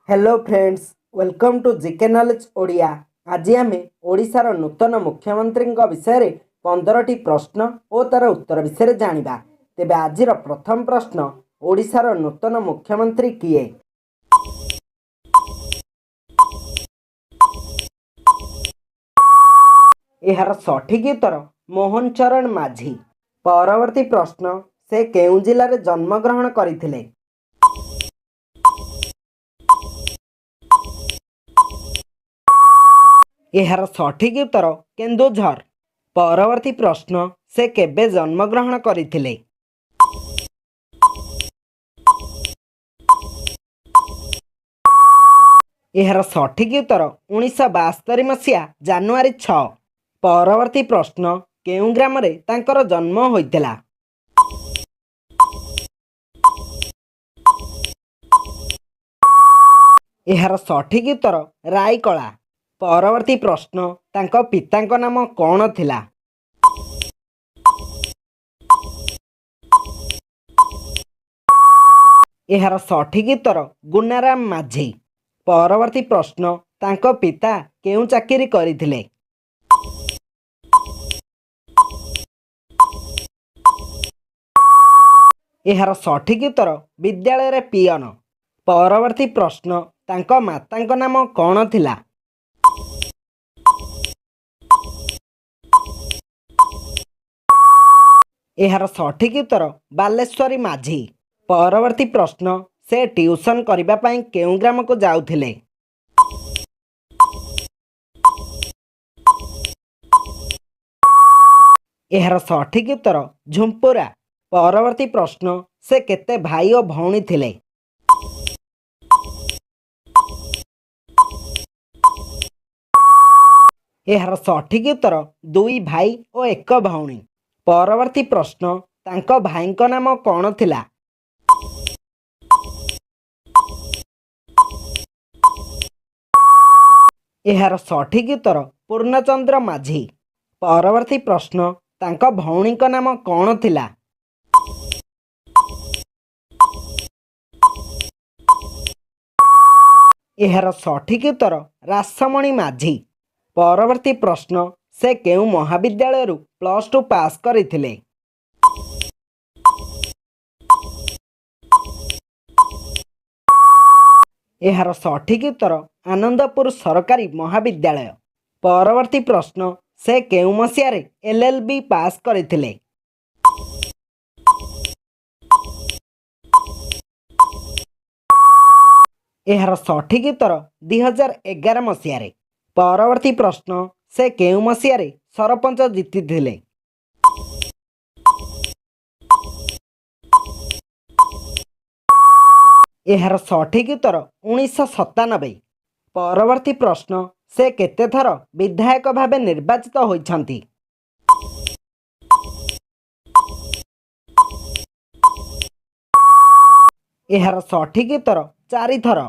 Hello friends, welcome to GK knowledge Odia. आज आम ओडिशार नूतन मुख्यमंत्री विषय 15टी प्रश्न और तार उत्तर विषय जानिबा। तेबे आजिर प्रथम प्रश्न, ओडिशार नूतन मुख्यमंत्री किए? यार सठिक उत्तर मोहन चरण माझी। परवर्ती प्रश्न, से केउ जिले जन्मग्रहण करथिले? यार सठिक उत्तर केन्दुझर। परवर्ती प्रश्न, से केबे जन्मग्रहण करथिले? यार सठिक उत्तर 1972 मसीहा जानुआरी 6। परवर्ती प्रश्न, केउ ग्राम रे तांकर जन्म होइतिला? यार सठिक उत्तर रायकला। परवर्ती प्रश्न, तांको पितांको नाम कौन थिला? यार सठिक उत्तर गुनाराम माझी। परवर्ती प्रश्न, तांको पिता केउ चाकिरी करिथिले? यार सठिक उत्तर विद्यालय रे पियन। परवर्ती प्रश्न, तांको मातांको नाम कौन थिला? यार सठिक उत्तर बालेश्वरी माझी। परवर्ती प्रश्न, से ट्यूशन करिबा पई केउ ग्राम को जाउथिले? यार सठिक उत्तर झुंपुरा। परवर्ती प्रश्न, से केते भाई और भौणी थिले? यार सठिक उत्तर दुई भाई और एक भौणी। परवर्ती प्रश्न, तांको भाईको नाम कौन थिला? यार सठिक उत्तर पूर्णचंद्र माझी। परवर्ती प्रश्न, तांको भौणीको नाम कौन थिला? यार सठिक उत्तर रासमणी माझी। परवर्ती प्रश्न, से केउ महाविद्यालय +2 पास करथिले? यार सठिक उत्तर आनंदपुर सरकारी महाविद्यालय। परवर्ती प्रश्न, से केउ मसीह LLB पास करथिले? यार सठिक उत्तर 2011 मसीह। परवर्ती प्रश्न, से केउ मसीह सरपंच जीतिथिले? यार सठिक उत्तर 1997। परवर्ती प्रश्न, से केते थर विधायक भावे निर्वाचित होइछंती? यार सठिक उत्तर 4 थर।